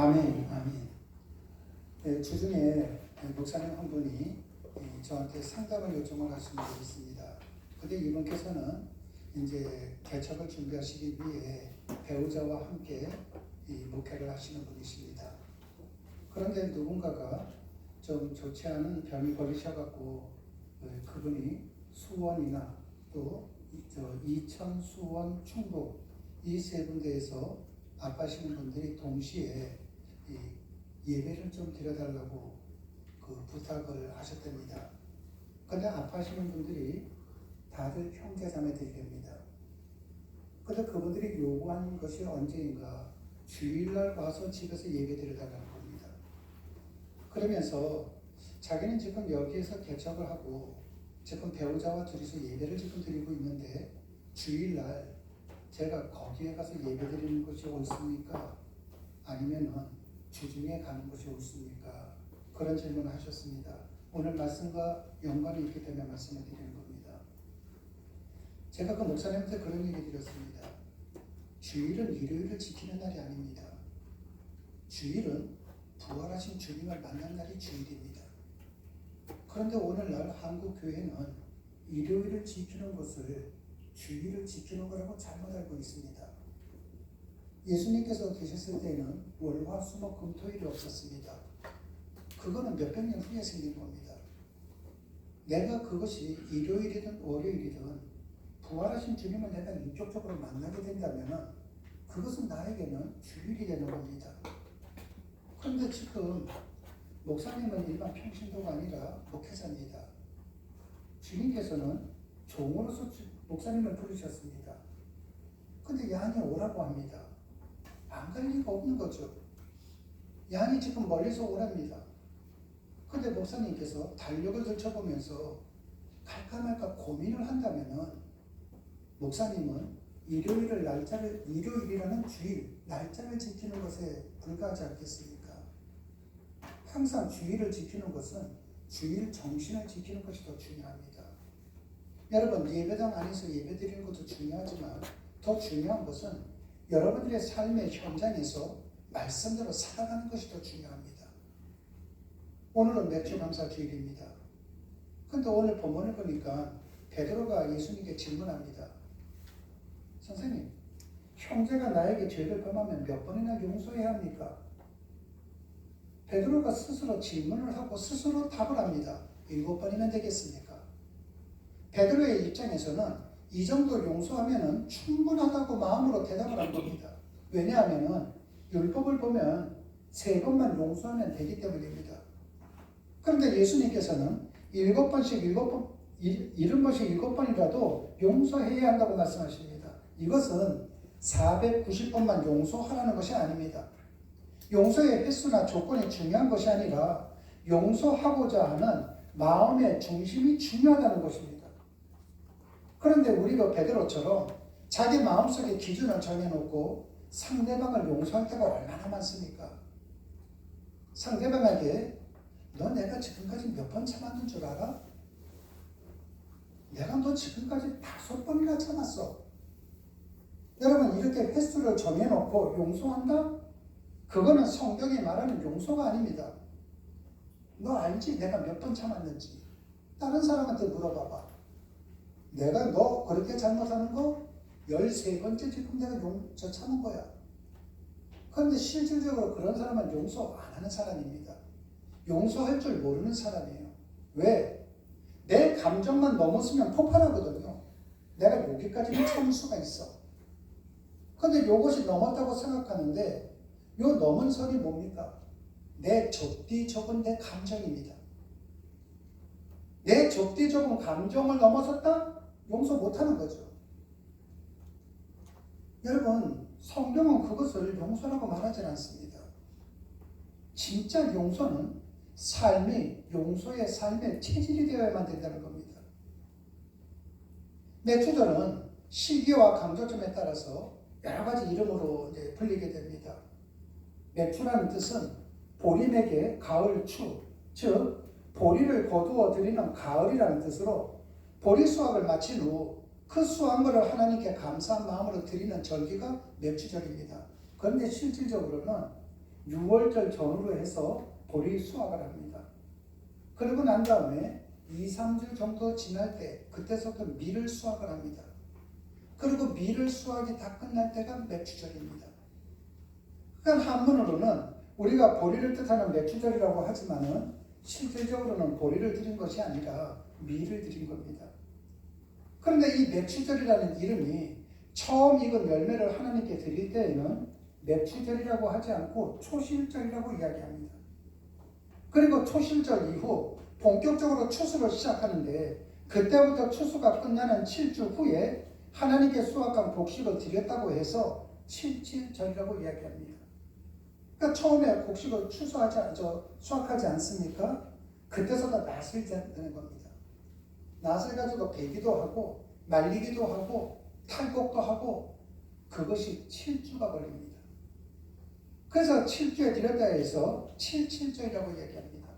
아멘, 아멘. 네, 주중에 목사님 한 분이 저한테 상담을 요청을 하신 적이 있습니다. 근데 이분께서는 이제 개척을 준비하시기 위해 배우자와 함께 목회를 하시는 분이십니다. 그런데 누군가가 좀 좋지 않은 병이 걸리셔갖고 그분이 수원이나 또 이천, 수원, 충북 이 세 군데에서 아파하시는 분들이 동시에 예배를 좀 드려달라고 부탁을 하셨답니다. 근데 아파하시는 분들이 다들 형제자매들입니다. 근데 그분들이 요구하는 것이 언제인가? 주일날 와서 집에서 예배 드려달라는 겁니다. 그러면서 자기는 지금 여기에서 개척을 하고 지금 배우자와 둘이서 예배를 지금 드리고 있는데 주일날 제가 거기에 가서 예배 드리는 것이 옳습니까? 아니면은 주중에 가는 것이 옳습니까? 그런 질문을 하셨습니다. 오늘 말씀과 연관이 있기 때문에 말씀을 드리는 겁니다. 제가 그 목사님한테 그런 얘기 드렸습니다. 주일은 일요일을 지키는 날이 아닙니다. 주일은 부활하신 주님을 만난 날이 주일입니다. 그런데 오늘날 한국 교회는 일요일을 지키는 것을 주일을 지키는 거라고 잘못 알고 있습니다. 예수님께서 계셨을 때는 월, 화, 수, 목, 금, 토일이 없었습니다. 그거는 몇백 년 후에 생긴 겁니다. 내가 그것이 일요일이든 월요일이든 부활하신 주님을 내가 인격적으로 만나게 된다면 그것은 나에게는 주일이 되는 겁니다. 그런데 지금 목사님은 일반 평신도가 아니라 목회자입니다. 주님께서는 종으로서 목사님을 부르셨습니다. 근데 양이 오라고 합니다. 안 갈 리가 없는 거죠. 양이 지금 멀리서 오랍니다. 근데 목사님께서 달력을 들춰보면서 갈까 말까 고민을 한다면은 목사님은 일요일이라는 주일, 날짜를 지키는 것에 불과하지 않겠습니까? 항상 주일을 지키는 것은 주일 정신을 지키는 것이 더 중요합니다. 여러분, 예배당 안에서 예배 드리는 것도 중요하지만 더 중요한 것은 여러분들의 삶의 현장에서 말씀대로 살아가는 것이 더 중요합니다. 오늘은 맥주 감사 주일입니다. 그런데 오늘 본문을 보니까 베드로가 예수님께 질문합니다. 선생님, 형제가 나에게 죄를 범하면 몇 번이나 용서해야 합니까? 베드로가 스스로 질문을 하고 스스로 답을 합니다. 7번이면 되겠습니까? 베드로의 입장에서는 이 정도 용서하면 충분하다고 마음으로 대답을 한 겁니다. 왜냐하면 율법을 보면 3번만 용서하면 되기 때문입니다. 그런데 예수님께서는 7번씩 7번이라도 용서해야 한다고 말씀하십니다. 이것은 490번만 용서하라는 것이 아닙니다. 용서의 횟수나 조건이 중요한 것이 아니라 용서하고자 하는 마음의 중심이 중요하다는 것입니다. 그런데 우리가 베드로처럼 자기 마음속에 기준을 정해놓고 상대방을 용서할 때가 얼마나 많습니까? 상대방에게 너 내가 지금까지 몇 번 참았는 줄 알아? 내가 너 지금까지 5번이나 참았어. 여러분, 이렇게 횟수를 정해놓고 용서한다? 그거는 성경이 말하는 용서가 아닙니다. 너 알지? 내가 몇 번 참았는지. 다른 사람한테 물어봐봐. 내가 너 그렇게 잘못하는 거 13번째 지금 내가 참은 거야. 그런데 실질적으로 그런 사람은 용서 안 하는 사람입니다. 용서할 줄 모르는 사람이에요. 왜? 내 감정만 넘었으면 폭발하거든요. 내가 여기까지는 참을 수가 있어. 그런데 이것이 넘었다고 생각하는데 요 넘은 선이 뭡니까? 내 적디 적은 내 감정입니다. 내 적디 적은 감정을 넘어섰다? 용서 못하는 거죠. 여러분, 성경은 그것을 용서라고 말하지 않습니다. 진짜 용서는 용서의 삶의 체질이 되어야만 된다는 겁니다. 맥주들은 시기와 강조점에 따라서 여러 가지 이름으로 불리게 됩니다. 맥주라는 뜻은 보림에게 가을추, 즉 보리를 거두어 드리는 가을이라는 뜻으로 보리 수확을 마친 후 그 수확물을 하나님께 감사한 마음으로 드리는 절기가 맥주절입니다. 그런데 실질적으로는 6월절 전후로 해서 보리 수확을 합니다. 그러고 난 다음에 2, 3주 정도 지날 때 그때부터 밀을 수확을 합니다. 그리고 밀을 수확이 다 끝날 때가 맥추절입니다. 그러니까 한문으로는 우리가 보리를 뜻하는 맥추절이라고 하지만은 실질적으로는 보리를 드린 것이 아니라 밀을 드린 겁니다. 그런데 이 맥추절이라는 이름이 처음 익은 열매를 하나님께 드릴 때에는 맥추절이라고 하지 않고 초실절이라고 이야기합니다. 그리고 초실절 이후 본격적으로 추수를 시작하는데 그때부터 추수가 끝나는 7주 후에 하나님께 수확한 곡식을 드렸다고 해서 칠칠절이라고 이야기합니다. 그러니까 처음에 곡식을 수확하지 않습니까? 그때서부터 낫을 되는 겁니다. 낫을 가지고 베기도 하고 말리기도 하고 탈곡도 하고 그것이 7주가 걸립니다. 그래서 7주에 드렸다 해서 7.7절이라고 얘기합니다.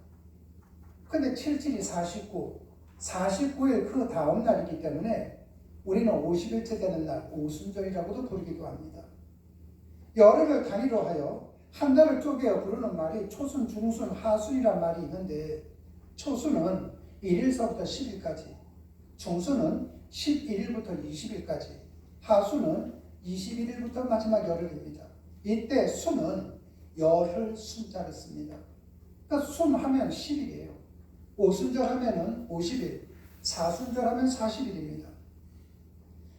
근데 7.7이 49, 49일 그 다음 날이기 때문에 우리는 50일째 되는 날 오순절이라고도 부르기도 합니다. 열흘을 단위로 하여 한 달을 쪼개어 부르는 말이 초순, 중순, 하순이란 말이 있는데 초순은 1일서부터 10일까지, 중순은 11일부터 20일까지, 하순은 21일부터 마지막 열흘입니다. 이때 순은 열흘 순자를 씁니다. 그러니까 순 하면 10일이에요. 오순절 하면은 50일, 사순절 하면 40일입니다.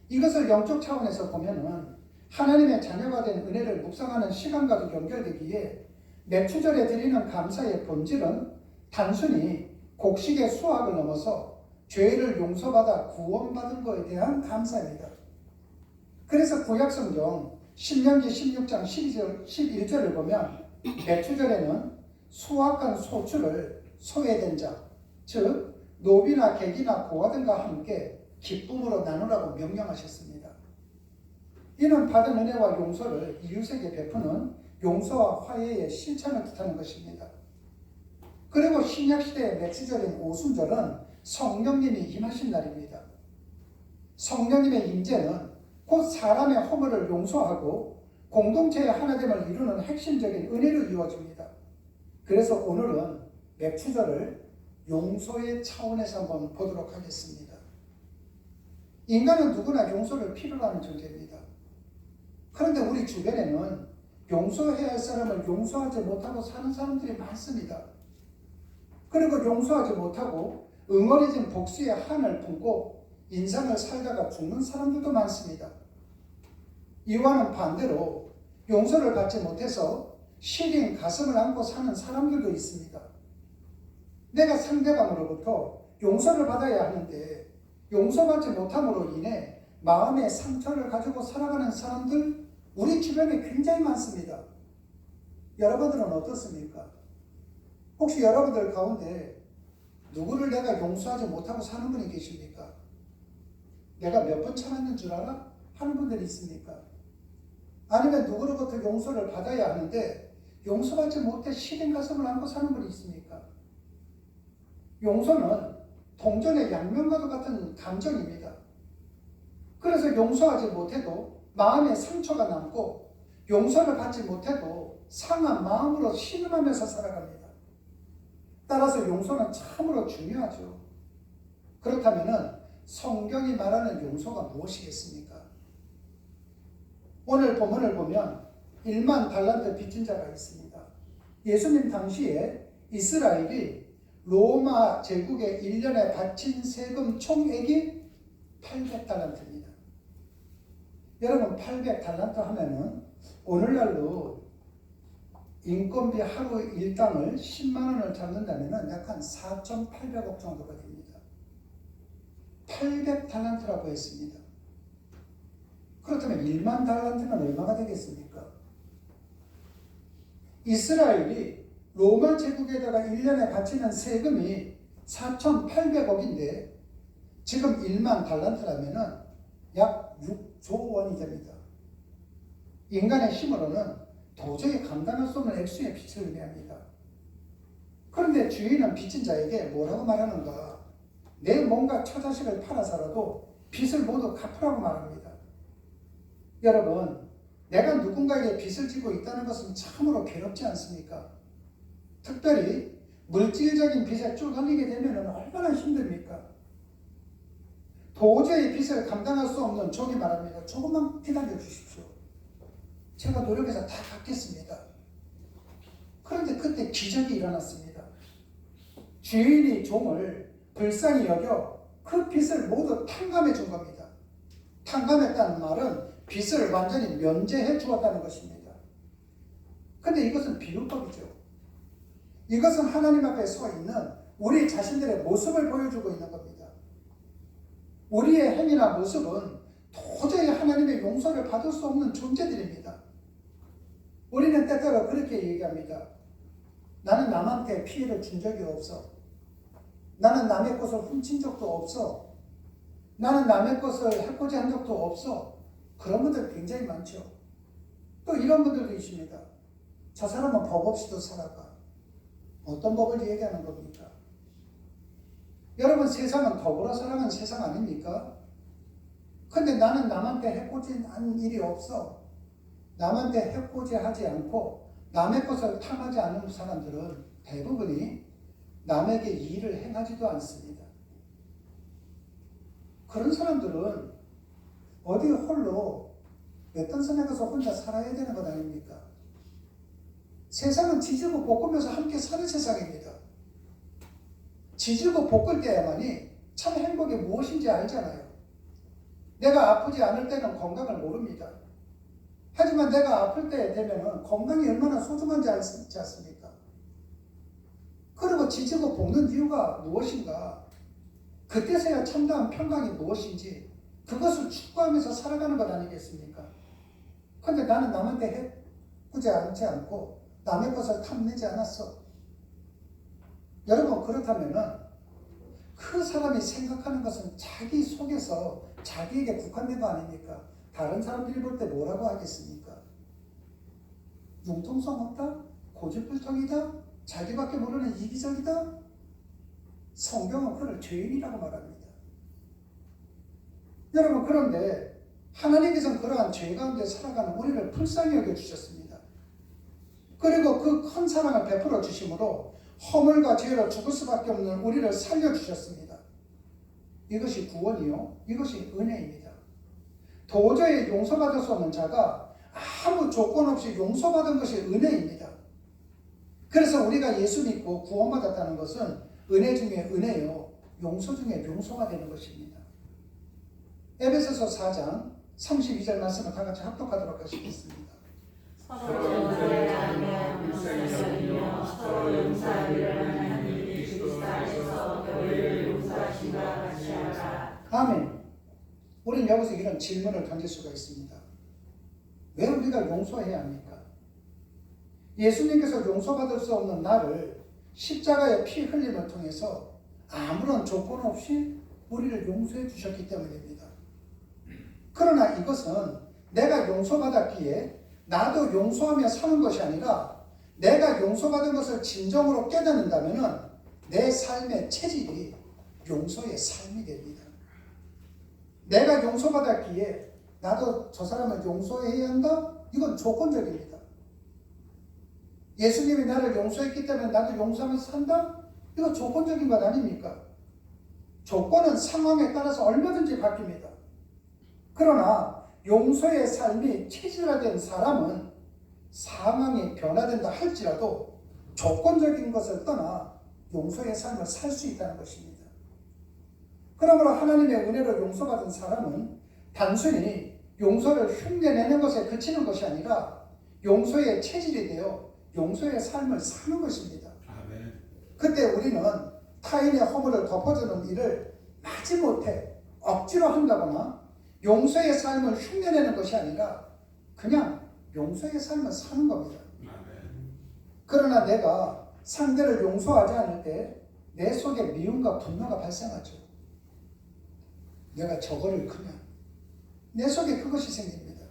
이것을 영적 차원에서 보면은 하나님의 자녀가 된 은혜를 묵상하는 시간과도 연결되기에 맥추절에 드리는 감사의 본질은 단순히 곡식의 수확을 넘어서 죄를 용서받아 구원받은 것에 대한 감사입니다. 그래서 구약성경 신명기 16장 11절을 보면 맥추절에는 수확한 소출을 소외된 자, 즉 노비나 객이나 고아 등과 함께 기쁨으로 나누라고 명령하셨습니다. 이는 받은 은혜와 용서를 이웃에게 베푸는 용서와 화해의 실천을 뜻하는 것입니다. 그리고 신약시대의 맥추절인 오순절은 성령님이 임하신 날입니다. 성령님의 임재는 곧 사람의 허물을 용서하고 공동체의 하나됨을 이루는 핵심적인 은혜로 이루어집니다. 그래서 오늘은 맥추절을 용서의 차원에서 한번 보도록 하겠습니다. 인간은 누구나 용서를 필요로 하는 존재입니다. 그런데 우리 주변에는 용서해야 할 사람을 용서하지 못하고 사는 사람들이 많습니다. 그리고 용서하지 못하고 응어리진 복수의 한을 품고 인생을 살다가 죽는 사람들도 많습니다. 이와는 반대로 용서를 받지 못해서 시린 가슴을 안고 사는 사람들도 있습니다. 내가 상대방으로부터 용서를 받아야 하는데 용서받지 못함으로 인해 마음의 상처를 가지고 살아가는 사람들 우리 주변에 굉장히 많습니다. 여러분들은 어떻습니까? 혹시 여러분들 가운데 누구를 내가 용서하지 못하고 사는 분이 계십니까? 내가 몇 번 참았는 줄 알아? 하는 분들이 있습니까? 아니면 누구로부터 용서를 받아야 하는데 용서받지 못해 시린 가슴을 안고 사는 분이 있습니까? 용서는 동전의 양면과도 같은 감정입니다. 그래서 용서하지 못해도 마음에 상처가 남고 용서를 받지 못해도 상한 마음으로 신음하면서 살아갑니다. 따라서 용서는 참으로 중요하죠. 그렇다면 성경이 말하는 용서가 무엇이겠습니까? 오늘 본문을 보면 1만 달란트 빚진 자가 있습니다. 예수님 당시에 이스라엘이 로마 제국에 1년에 바친 세금 총액이 800달란트입니다. 여러분 800달란트 하면은 오늘날로 인건비 하루 일당을 10만 원을 잡는다면 약 한 4,800억 정도가 됩니다. 800달란트라고 했습니다. 그렇다면 1만 달란트는 얼마가 되겠습니까? 이스라엘이 로마 제국에다가 1년에 바치는 세금이 4,800억인데 지금 1만 달란트라면 약 6조 원이 됩니다. 인간의 힘으로는 도저히 감당할 수 없는 액수의 빚을 의미합니다. 그런데 주인은 빚진 자에게 뭐라고 말하는가? 내 몸과 처자식을 팔아서라도 빚을 모두 갚으라고 말합니다. 여러분, 내가 누군가에게 빚을 지고 있다는 것은 참으로 괴롭지 않습니까? 특별히 물질적인 빚에 쫓겨나게 되면 얼마나 힘듭니까? 도저히 빚을 감당할 수 없는 종이 말합니다. 조금만 기다려 주십시오. 제가 노력해서 다 갚겠습니다. 그런데 그때 기적이 일어났습니다. 주인이 종을 불쌍히 여겨 그 빚을 모두 탕감해 준 겁니다. 탕감했다는 말은 빚을 완전히 면제해 주었다는 것입니다. 근데 이것은 비유법이죠. 이것은 하나님 앞에 서 있는 우리 자신들의 모습을 보여주고 있는 겁니다. 우리의 행위나 모습은 도저히 하나님의 용서를 받을 수 없는 존재들입니다. 우리는 때때로 그렇게 얘기합니다. 나는 남한테 피해를 준 적이 없어. 나는 남의 것을 훔친 적도 없어. 나는 남의 것을 해코지 한 적도 없어. 그런 분들 굉장히 많죠. 또 이런 분들도 있습니다. 저 사람은 법 없이도 살아가. 어떤 법을 얘기하는 겁니까? 여러분, 세상은 더불어 살아가는 세상 아닙니까? 근데 나는 남한테 해코지 한 일이 없어. 남한테 해코지 하지 않고 남의 것을 탐하지 않는 사람들은 대부분이 남에게 일을 행하지도 않습니다. 그런 사람들은 어디 홀로 외딴 산에 가서 혼자 살아야 되는 것 아닙니까? 세상은 지지고 볶으면서 함께 사는 세상입니다. 지지고 볶을 때야만이 참 행복이 무엇인지 알잖아요. 내가 아프지 않을 때는 건강을 모릅니다. 하지만 내가 아플 때 되면 건강이 얼마나 소중한지 알지 않습니까? 그리고 지지고 볶는 이유가 무엇인가? 그때서야 참다운 평강이 무엇인지 그것을 추구하면서 살아가는 것 아니겠습니까? 그런데 나는 남한테 해꾸지 않지 않고 남의 것을 탐내지 않았어. 여러분, 그렇다면 그 사람이 생각하는 것은 자기 속에서 자기에게 국한된 거 아닙니까? 다른 사람들이 볼 때 뭐라고 하겠습니까? 융통성 없다? 고집불통이다? 자기밖에 모르는 이기적이다? 성경은 그를 죄인이라고 말합니다. 여러분, 그런데 하나님께서는 그러한 죄 가운데 살아가는 우리를 불쌍히 여겨주셨습니다. 그리고 그 큰 사랑을 베풀어 주심으로 허물과 죄로 죽을 수밖에 없는 우리를 살려주셨습니다. 이것이 구원이요, 이것이 은혜입니다. 도저히 용서받을 수 없는 자가 아무 조건 없이 용서받은 것이 은혜입니다. 그래서 우리가 예수 믿고 구원받았다는 것은 은혜 중에 은혜요, 용서 중에 용서가 되는 것입니다. 에베소서 4장 32절 말씀을 다 같이 합독하도록 하시겠습니다. 서로 용서하며 불쌍히 여기며 서로 용서하기를 하나님 그리스도 안에서 너희를 용서하신과 같이 하라. 아멘. 우리는 여기서 이런 질문을 던질 수가 있습니다. 왜 우리가 용서해야 합니까? 예수님께서 용서받을 수 없는 나를 십자가의 피 흘림을 통해서 아무런 조건 없이 우리를 용서해 주셨기 때문입니다. 그러나 이것은 내가 용서받았기에 나도 용서하며 사는 것이 아니라 내가 용서받은 것을 진정으로 깨닫는다면 내 삶의 체질이 용서의 삶이 됩니다. 내가 용서받았기에 나도 저 사람을 용서해야 한다? 이건 조건적입니다. 예수님이 나를 용서했기 때문에 나도 용서하면서 산다? 이거 조건적인 것 아닙니까? 조건은 상황에 따라서 얼마든지 바뀝니다. 그러나 용서의 삶이 체질화된 사람은 상황이 변화된다 할지라도 조건적인 것을 떠나 용서의 삶을 살 수 있다는 것입니다. 그러므로 하나님의 은혜로 용서받은 사람은 단순히 용서를 흉내내는 것에 그치는 것이 아니라 용서의 체질이 되어 용서의 삶을 사는 것입니다. 아멘. 그때 우리는 타인의 허물을 덮어주는 일을 마지못해 억지로 한다거나 용서의 삶을 흉내내는 것이 아니라 그냥 용서의 삶을 사는 겁니다. 아멘. 그러나 내가 상대를 용서하지 않을 때 내 속에 미움과 분노가 발생하죠. 내가 저거를 크면 내 속에 그것이 생깁니다.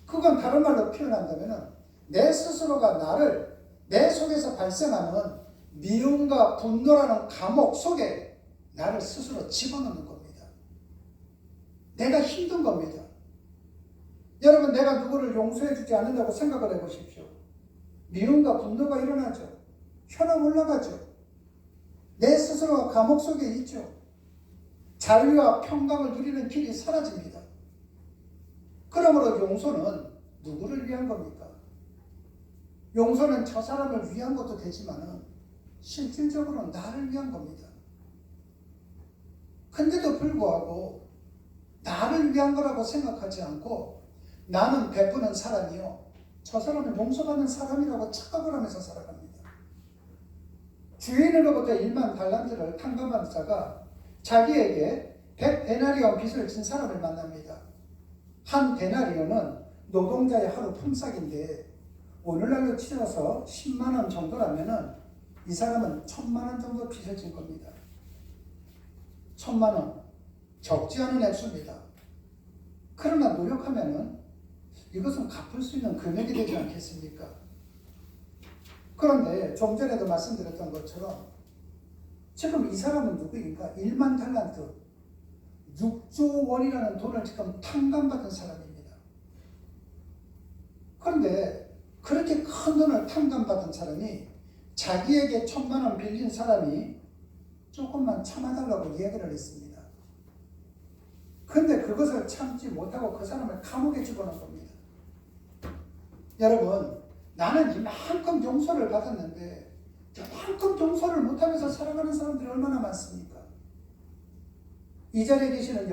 그건 다른 말로 표현한다면 내 스스로가 나를 내 속에서 발생하는 미움과 분노라는 감옥 속에 나를 스스로 집어넣는 겁니다. 내가 힘든 겁니다. 여러분, 내가 누구를 용서해 주지 않는다고 생각을 해보십시오. 미움과 분노가 일어나죠. 혈압 올라가죠. 내 스스로가 감옥 속에 있죠. 자유와 평강을 누리는 길이 사라집니다. 그러므로 용서는 누구를 위한 겁니까? 용서는 저 사람을 위한 것도 되지만은 실질적으로 나를 위한 겁니다. 근데도 불구하고 나를 위한 거라고 생각하지 않고 나는 베푸는 사람이요, 저 사람은 용서받는 사람이라고 착각을 하면서 살아갑니다. 주인으로부터 1만 달란트를 탕감한 자가 자기에게 100데나리온 빚을 진 사람을 만납니다. 한 데나리온은 노동자의 하루 품삯인데 오늘날로 치러서 10만 원 정도라면은 이 사람은 1000만 원 정도 빚을 진 겁니다. 1000만 원. 적지 않은 액수입니다. 그러나 노력하면은 이것은 갚을 수 있는 금액이 되지 않겠습니까? 그런데 좀 전에도 말씀드렸던 것처럼 지금 이 사람은 누구인가? 1만 달란트, 6조 원이라는 돈을 지금 탕감받은 사람입니다. 그런데 그렇게 큰 돈을 탕감받은 사람이 자기에게 1000만 원 빌린 사람이 조금만 참아달라고 이야기를 했습니다. 근데 그것을 참지 못하고 그 사람을 감옥에 집어넣은 겁니다. 여러분, 나는 이만큼 용서를 받았는데 이만큼 용서를 못하면서 살아가는 사람들이 얼마나 많습니까? 이 자리에 계시는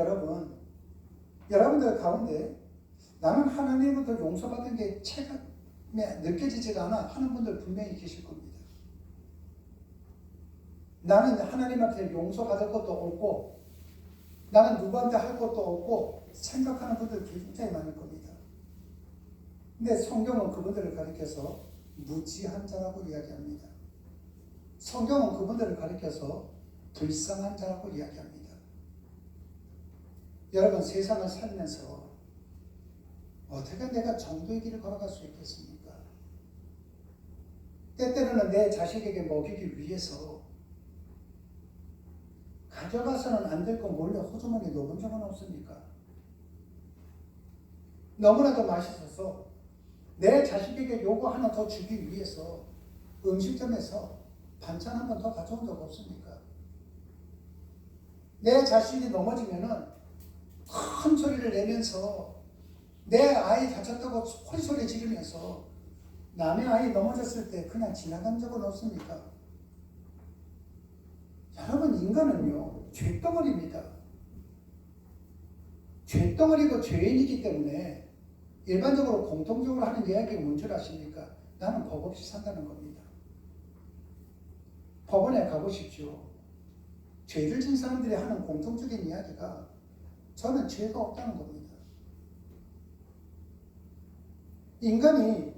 여러분들 가운데 나는 하나님으로부터 용서받은 게 체감에 느껴지지가 않아 하는 분들 분명히 계실 겁니다. 나는 하나님한테 용서받을 것도 없고 나는 누구한테 할 것도 없고 생각하는 분들 굉장히 많을 겁니다. 근데 성경은 그분들을 가리켜서 무지한 자라고 이야기합니다. 성경은 그분들을 가리켜서 불쌍한 자라고 이야기합니다. 여러분, 세상을 살면서 어떻게 내가 정도의 길을 걸어갈 수 있겠습니까? 때때로는 내 자식에게 먹이기 위해서 가져가서는 안 될 거 몰래 호주머니에 넣어본 적은 없습니까? 너무나도 맛있어서 내 자식에게 요거 하나 더 주기 위해서 음식점에서 반찬 한 번 더 가져온 적 없습니까? 내 자식이 넘어지면은 큰 소리를 내면서 내 아이 다쳤다고 소리 지르면서 남의 아이 넘어졌을 때 그냥 지나간 적은 없습니까? 여러분, 인간은요, 죄덩어리입니다. 죄덩어리고 죄인이기 때문에 일반적으로 공통적으로 하는 이야기가 뭔 줄 아십니까? 나는 법 없이 산다는 겁니다. 법원에 가보십시오. 죄를 진 사람들이 하는 공통적인 이야기가 저는 죄가 없다는 겁니다. 인간이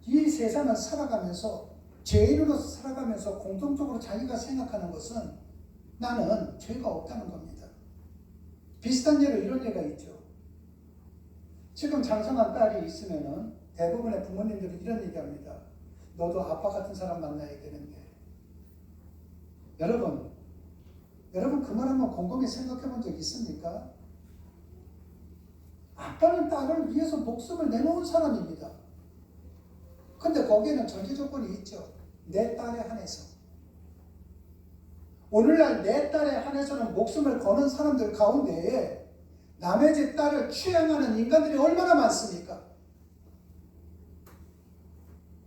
이 세상을 살아가면서 죄인으로서 살아가면서 공통적으로 자기가 생각하는 것은 나는 죄가 없다는 겁니다. 비슷한 예로 이런 예가 있죠. 지금 장성한 딸이 있으면은 대부분의 부모님들이 이런 얘기합니다. 너도 아빠 같은 사람 만나야 되는데. 여러분 그 말 한번 곰곰이 생각해 본 적 있습니까? 아빠는 딸을 위해서 목숨을 내놓은 사람입니다. 근데 거기에는 전제 조건이 있죠. 내 딸에 한해서. 오늘날 내 딸에 한해서는 목숨을 거는 사람들 가운데에 남의 집 딸을 취향하는 인간들이 얼마나 많습니까?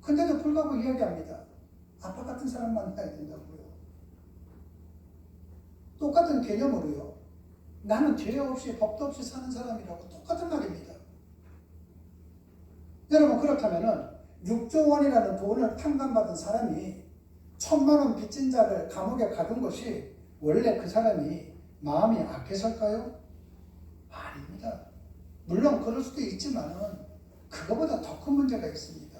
근데도 불구하고 이야기합니다. 아빠 같은 사람 만나야 된다고요. 똑같은 개념으로요. 나는 죄 없이 법도 없이 사는 사람이라고 똑같은 말입니다. 여러분, 그렇다면은 6조 원이라는 돈을 탕감받은 사람이 1000만 원 빚진 자를 감옥에 가둔 것이 원래 그 사람이 마음이 악해서일까요? 아닙니다. 물론 그럴 수도 있지만은 그거보다 더 큰 문제가 있습니다.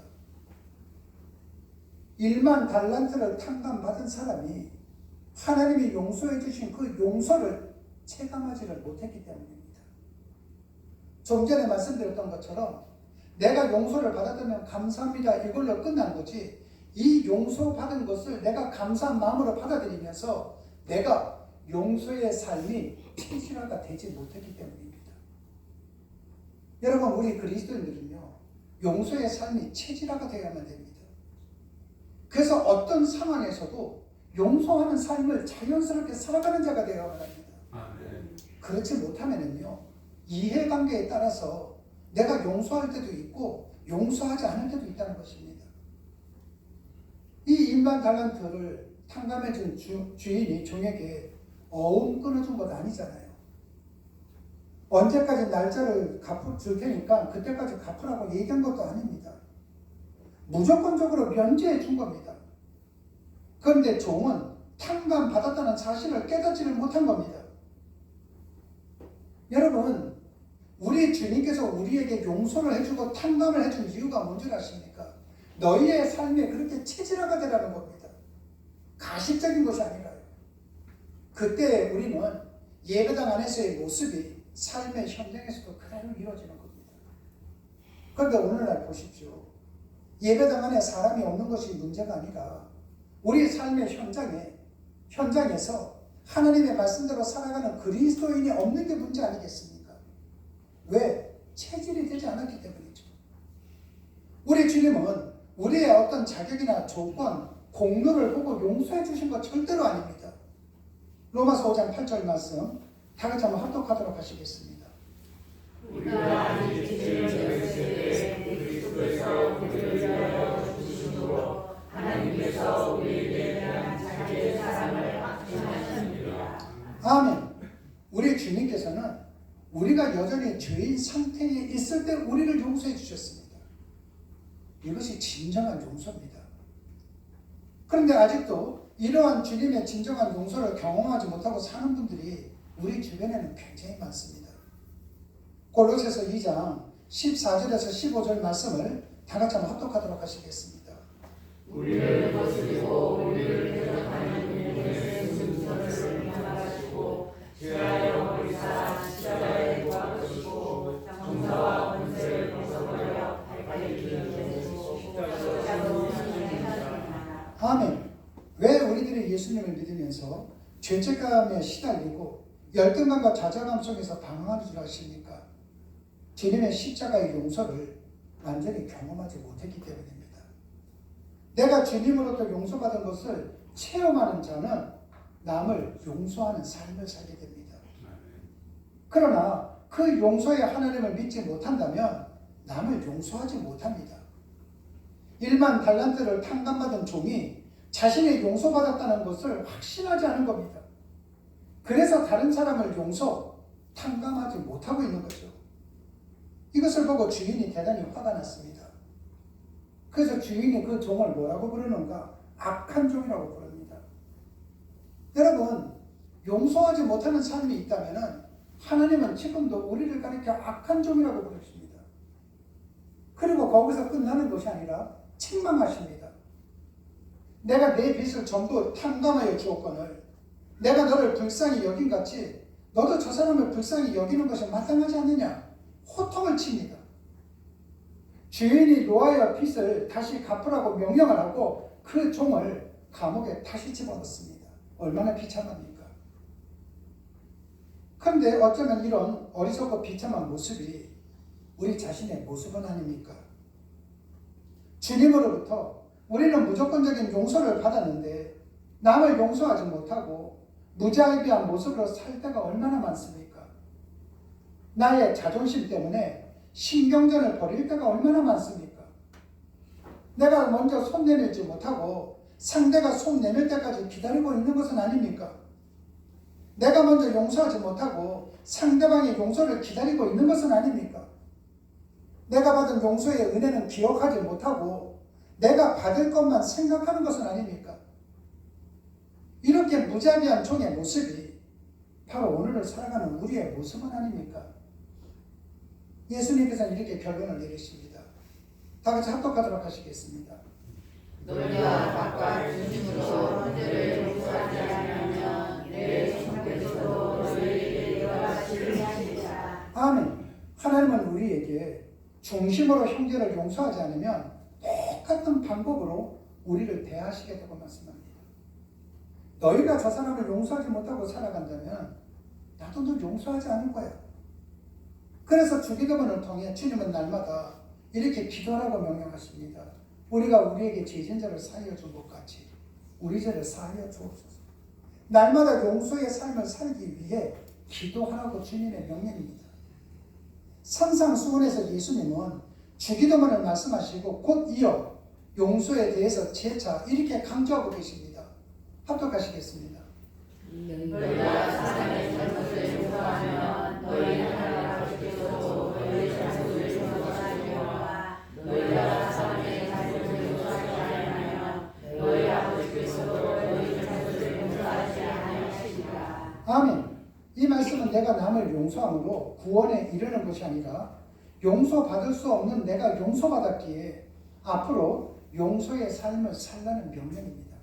1만 달란트를 탕감받은 사람이 하나님이 용서해 주신 그 용서를 체감하지를 못했기 때문입니다. 좀 전에 말씀드렸던 것처럼 내가 용서를 받았다면 감사합니다, 이걸로 끝난 거지, 이 용서받은 것을 내가 감사한 마음으로 받아들이면서 내가 용서의 삶이 체질화가 되지 못했기 때문입니다. 여러분, 우리 그리스도인들은요, 용서의 삶이 체질화가 되어야만 됩니다. 그래서 어떤 상황에서도 용서하는 삶을 자연스럽게 살아가는 자가 되어야만 합니다. 그렇지 못하면은요, 이해관계에 따라서 내가 용서할 때도 있고 용서하지 않을 때도 있다는 것입니다. 이 인간 달란트를 탕감해준 주인이 종에게 어음 끊어준 것 아니잖아요. 언제까지 날짜를 줄 테니까 그때까지 갚으라고 얘기한 것도 아닙니다. 무조건적으로 면제해 준 겁니다. 그런데 종은 탕감 받았다는 사실을 깨닫지를 못한 겁니다. 여러분, 우리 주님께서 우리에게 용서를 해주고 탕감을 해준 이유가 뭔지 아십니까? 너희의 삶에 그렇게 체질화가 되라는 겁니다. 가식적인 것이 아니라요. 그때 우리는 예배당 안에서의 모습이 삶의 현장에서도 그대로 이루어지는 겁니다. 그런데 오늘날 보십시오. 예배당 안에 사람이 없는 것이 문제가 아니라 우리 삶의 현장에서 하나님의 말씀대로 살아가는 그리스도인이 없는 게 문제 아니겠습니까? 왜? 체질이 되지 않았기 때문이죠. 우리 주님은 우리의 어떤 자격이나 조건, 공로를 보고 용서해 주신 것 절대로 아닙니다. 로마서 5장 8절 말씀 다 같이 한번 합독하도록 하시겠습니다. 우리가 아직 죄인 되었을 때 그리스도께서 우리를 위하여 죽으심으로 하나님께서 우리에게 대한 자기의 사랑을 확증하십니다. 아멘. 우리 주님께서는 우리가 여전히 죄인 상태에 있을 때 우리를 용서해 주셨습니다. 이것이 진정한 용서입니다. 그런데 아직도 이러한 주님의 진정한 용서를 경험하지 못하고 사는 분들이 우리 주변에는 굉장히 많습니다. 골로새서 2장 14절에서 15절 말씀을 다 같이 한번 합독하도록 하시겠습니다. 우리를 거스리고 우리를 대적하는 이들의 승천을 향하시고 죄하여 버리사 십자가에 못 박으시고 정사와 권세를 벗어버려 발길을 내시고 십자가로 사랑하시나이다. 아멘. 왜 우리들이 예수님을 믿으면서 죄책감에 시달리고 열등감과 좌절감 속에서 방황하는 줄 아십니까? 주님의 십자가의 용서를 완전히 경험하지 못했기 때문입니다. 내가 주님으로부터 용서받은 것을 체험하는 자는 남을 용서하는 삶을 살게 됩니다. 그러나 그 용서의 하나님을 믿지 못한다면 남을 용서하지 못합니다. 1만 달란트를 탕감받은 종이 자신이 용서받았다는 것을 확신하지 않은 겁니다. 그래서 다른 사람을 탕감하지 못하고 있는 거죠. 이것을 보고 주인이 대단히 화가 났습니다. 그래서 주인이 그 종을 뭐라고 부르는가? 악한 종이라고 부릅니다. 여러분, 용서하지 못하는 삶이 있다면 하나님은 지금도 우리를 가리켜 악한 종이라고 부르십니다. 그리고 거기서 끝나는 것이 아니라 책망하십니다. 내가 내 빚을 전부 탕감하여 주었거늘 내가 너를 불쌍히 여긴 같이 너도 저 사람을 불쌍히 여기는 것이 마땅하지 않느냐? 호통을 칩니다. 주인이 노하여 빚을 다시 갚으라고 명령을 하고 그 종을 감옥에 다시 집어넣습니다. 얼마나 비참합니까? 그런데 어쩌면 이런 어리석고 비참한 모습이 우리 자신의 모습은 아닙니까? 주님으로부터 우리는 무조건적인 용서를 받았는데 남을 용서하지 못하고 무자비한 모습으로 살 때가 얼마나 많습니까? 나의 자존심 때문에 신경전을 벌일 때가 얼마나 많습니까? 내가 먼저 손 내밀지 못하고 상대가 손 내밀 때까지 기다리고 있는 것은 아닙니까? 내가 먼저 용서하지 못하고 상대방의 용서를 기다리고 있는 것은 아닙니까? 내가 받은 용서의 은혜는 기억하지 못하고 내가 받을 것만 생각하는 것은 아닙니까? 이렇게 무자비한 종의 모습이 바로 오늘을 살아가는 우리의 모습은 아닙니까? 예수님께서는 이렇게 결론을 내리십니다. 다 같이 합독하도록 하시겠습니다. 너희가 각각 중심으로 형제를 용서하지 않으면 내 성께서도 너희에게 이와 같이 하시리라. 아멘. 하나님은 우리에게 중심으로 형제를 용서하지 않으면 똑같은 방법으로 우리를 대하시겠다고 말씀합니다. 너희가 저 사람을 용서하지 못하고 살아간다면 나도 널 용서하지 않을 거야. 그래서 주기도문을 통해 주님은 날마다 이렇게 기도하라고 명령하십니다. 우리가 우리에게 죄진 자를 사하여 준 것 같이 우리 죄를 사하여 주옵소서. 날마다 용서의 삶을 살기 위해 기도하라고 주님의 명령입니다. 산상수훈에서 예수님은 주기도문을 말씀하시고 곧 이어 용서에 대해서 재차 이렇게 강조하고 계십니다. 합독하시겠습니다. 너희가 사람의 잘못을 용서하면 너희는 하나님 아버지께서도 너희의 잘못을 용서하시리라. 너희가 사람의 잘못을 용서하지 아니하면 너희 아버지께서도 너희 잘못을 용서하지 아니하시리라. 아멘. 이 말씀은 내가 남을 용서함으로 구원에 이르는 것이 아니라 용서받을 수 없는 내가 용서받았기에 앞으로 용서의 삶을 살라는 명령입니다.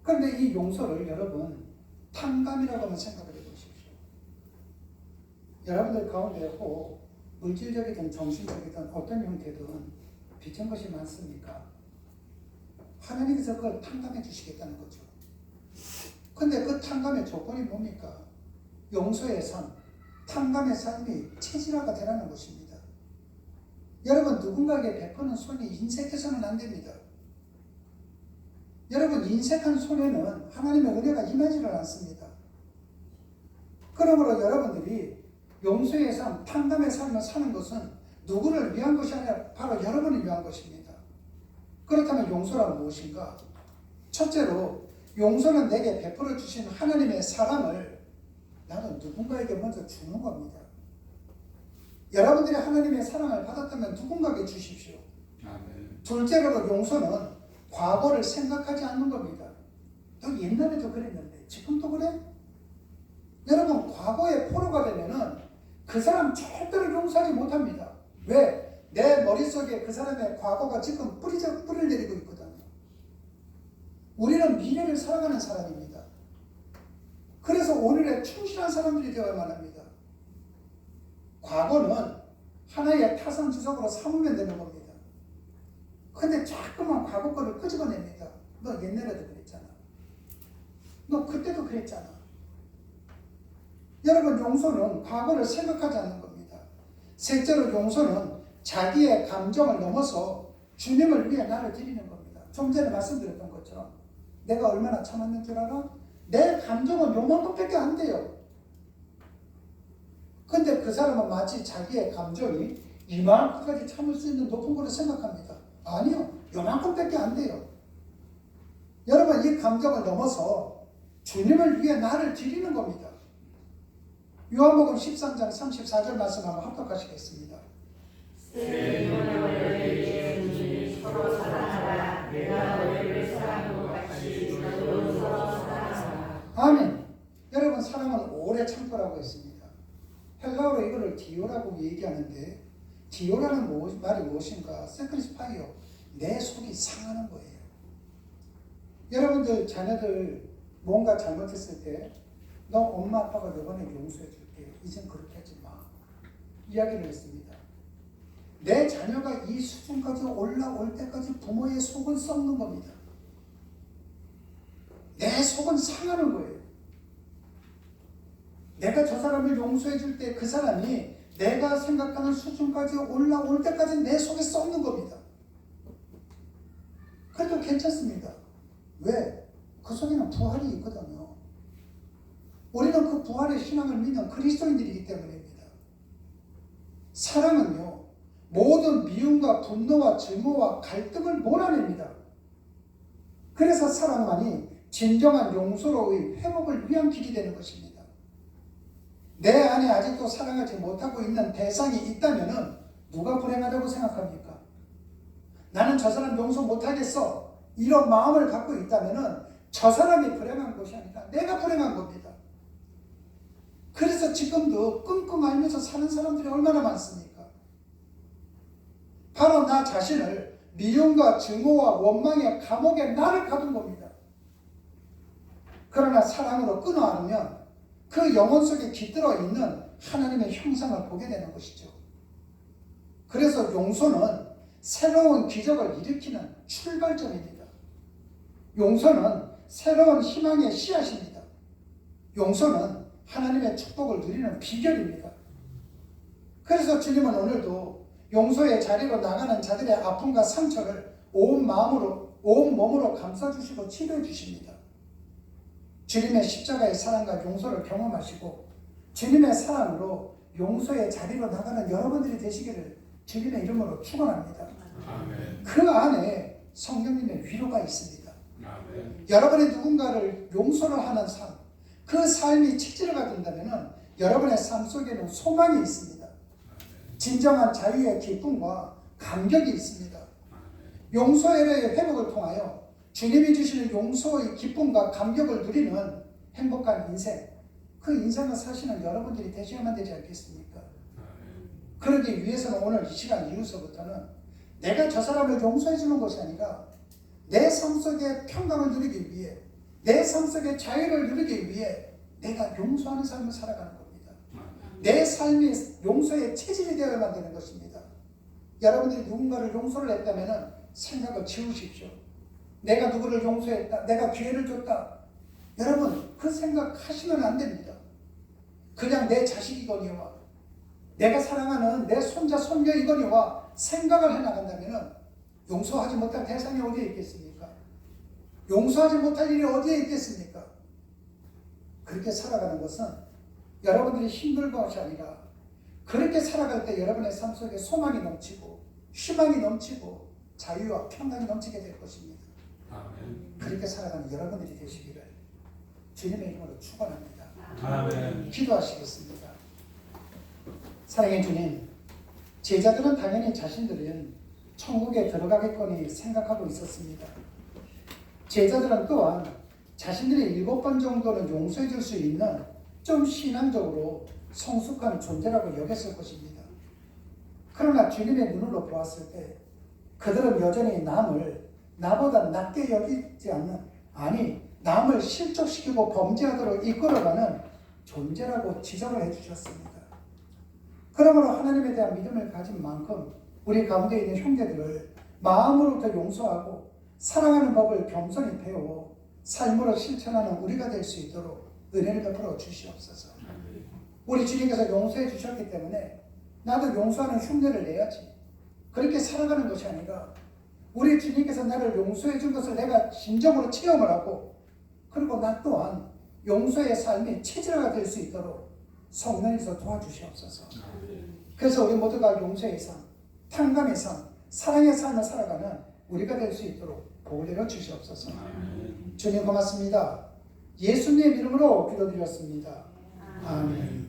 그런데 이 용서를 여러분 탕감이라고 한번 생각을 해보십시오. 여러분들 가운데 혹 물질적이든 정신적이든 어떤 형태든 빚진 것이 많습니까? 하나님께서 그걸 탕감해 주시겠다는 거죠. 근데 그 탕감의 조건이 뭡니까? 용서의 삶, 탕감의 삶이 체질화가 되라는 것입니다. 여러분 누군가에게 베푸는 손이 인색해서는 안 됩니다. 여러분 인색한 손에는 하나님의 은혜가 임하지를 않습니다. 그러므로 여러분들이 용서의 삶, 탕감의 삶을 사는 것은 누구를 위한 것이 아니라 바로 여러분을 위한 것입니다. 그렇다면 용서란 무엇인가? 첫째로 용서는 내게 베풀어 주신 하나님의 사랑을 나는 누군가에게 먼저 주는 겁니다. 여러분들이 하나님의 사랑을 받았다면 누군가에게 주십시오. 아멘. 둘째로 용서는 과거를 생각하지 않는 겁니다. 너 옛날에도 그랬는데 지금도 그래? 여러분 과거에 포로가 되면은 그 사람 절대로 용서하지 못합니다. 왜? 내 머릿속에 그 사람의 과거가 지금 뿌리를 내리고 있거든요. 우리는 미래를 살아가는 사람입니다. 그래서 오늘에 충실한 사람들이 되어야만 합니다. 과거는 하나의 타산지석으로 삼으면 되는 겁니다. 근데 자꾸만 과거 거를 끄집어냅니다. 너 옛날에도 그랬잖아. 너 그때도 그랬잖아. 여러분 용서는 과거를 생각하지 않는 겁니다. 셋째로 용서는 자기의 감정을 넘어서 주님을 위해 나를 드리는 겁니다. 좀 전에 말씀드렸던 것처럼 내가 얼마나 참았는 줄 알아? 내 감정은 요만큼밖에 안 돼요. 근데 그 사람은 마치 자기의 감정이 이만큼까지 참을 수 있는 높은 거로 생각합니다. 아니요. 요만큼밖에 안 돼요. 여러분 이 감정을 넘어서 주님을 위해 나를 드리는 겁니다. 요한복음 13장 34절 말씀 한번 합독하시겠습니다. 서로 사랑하라. 내가 너희를 사랑한 것 같이 너희도 서로 사랑하라. 아멘. 여러분 사랑은 오래 참고라고 했습니다. 헬라어로 이거를 디오라고 얘기하는데 디오라는 말이 무엇인가? 세크리스파이어, 내 속이 상하는 거예요. 여러분들 자녀들 뭔가 잘못했을 때 너 엄마 아빠가 이번에 용서해 줄게. 이젠 그렇게 하지 마. 이야기를 했습니다. 내 자녀가 이 수준까지 올라올 때까지 부모의 속은 썩는 겁니다. 내 속은 상하는 거예요. 내가 저 사람을 용서해 줄 때 그 사람이 내가 생각하는 수준까지 올라올 때까지 내 속에 썩는 겁니다. 그래도 괜찮습니다. 왜? 그 속에는 부활이 있거든요. 우리는 그 부활의 신앙을 믿는 그리스도인들이기 때문입니다. 사랑은요, 모든 미움과 분노와 증오와 갈등을 몰아냅니다. 그래서 사랑만이 진정한 용서로의 회복을 위한 길이 되는 것입니다. 내 안에 아직도 사랑하지 못하고 있는 대상이 있다면 누가 불행하다고 생각합니까? 나는 저 사람 용서 못하겠어. 이런 마음을 갖고 있다면 저 사람이 불행한 것이 아니라 내가 불행한 겁니다. 그래서 지금도 끙끙 앓면서 사는 사람들이 얼마나 많습니까? 바로 나 자신을 미움과 증오와 원망의 감옥에 나를 가둔 겁니다. 그러나 사랑으로 끊어 안으면 그 영혼 속에 깃들어 있는 하나님의 형상을 보게 되는 것이죠. 그래서 용서는 새로운 기적을 일으키는 출발점입니다. 용서는 새로운 희망의 씨앗입니다. 용서는 하나님의 축복을 누리는 비결입니다. 그래서 주님은 오늘도 용서의 자리로 나가는 자들의 아픔과 상처를 온 마음으로, 온 몸으로 감싸주시고 치료해 주십니다. 주님의 십자가의 사랑과 용서를 경험하시고 주님의 사랑으로 용서의 자리로 나가는 여러분들이 되시기를 주님의 이름으로 축원합니다. 아멘. 그 안에 성령님의 위로가 있습니다. 아멘. 여러분의 누군가를 용서를 하는 삶, 그 삶이 체질화가 된다면 여러분의 삶 속에는 소망이 있습니다. 진정한 자유의 기쁨과 감격이 있습니다. 용서의 회복을 통하여 주님이 주시는 용서의 기쁨과 감격을 누리는 행복한 인생, 그 인생을 사시는 여러분들이 되셔야만 되지 않겠습니까? 그러기 위해서는 오늘 이 시간 이후서부터는 내가 저 사람을 용서해 주는 것이 아니라 내 삶 속에 평강을 누리기 위해, 내 삶 속에 자유를 누리기 위해 내가 용서하는 삶을 살아가는 겁니다. 내 삶이 용서의 체질이 되어야만 되는 것입니다. 여러분들이 누군가를 용서를 했다면 생각을 지우십시오. 내가 누구를 용서했다, 내가 기회를 줬다. 여러분, 그 생각하시면 안 됩니다. 그냥 내 자식이거니와 내가 사랑하는 내 손자 손녀이거니와 생각을 해나간다면 용서하지 못할 대상이 어디에 있겠습니까? 용서하지 못할 일이 어디에 있겠습니까? 그렇게 살아가는 것은 여러분들이 힘든 것이 아니라 그렇게 살아갈 때 여러분의 삶 속에 소망이 넘치고 희망이 넘치고 자유와 평강이 넘치게 될 것입니다. 아멘. 그렇게 살아가는 여러분들이 되시기를 주님의 이름으로 축원합니다. 아멘. 기도하시겠습니다. 사랑의 주님, 제자들은 당연히 자신들은 천국에 들어가겠거니 생각하고 있었습니다. 제자들은 또한 자신들이 7번 정도는 용서해 줄 수 있는 좀 신앙적으로 성숙한 존재라고 여겼을 것입니다. 그러나 주님의 눈으로 보았을 때 그들은 여전히 남을 나보다 낮게 여기지 않는, 아니 남을 실족시키고 범죄하도록 이끌어가는 존재라고 지적을 해주셨습니다. 그러므로 하나님에 대한 믿음을 가진 만큼 우리 가운데 있는 형제들을 마음으로부터 용서하고 사랑하는 법을 겸손히 배워 삶으로 실천하는 우리가 될 수 있도록 은혜를 베풀어 주시옵소서. 우리 주님께서 용서해 주셨기 때문에 나도 용서하는 흉내를 내야지, 그렇게 살아가는 것이 아니라 우리 주님께서 나를 용서해 준 것을 내가 진정으로 체험을 하고, 그리고 나 또한 용서의 삶이 체질화가 될 수 있도록 성령께서 도와주시옵소서. 그래서 우리 모두가 용서의 삶, 평강의 삶, 사랑의 삶을 살아가는 우리가 될 수 있도록 복을 내려 주시옵소서. 주님 고맙습니다. 예수님의 이름으로 기도드렸습니다. 아멘.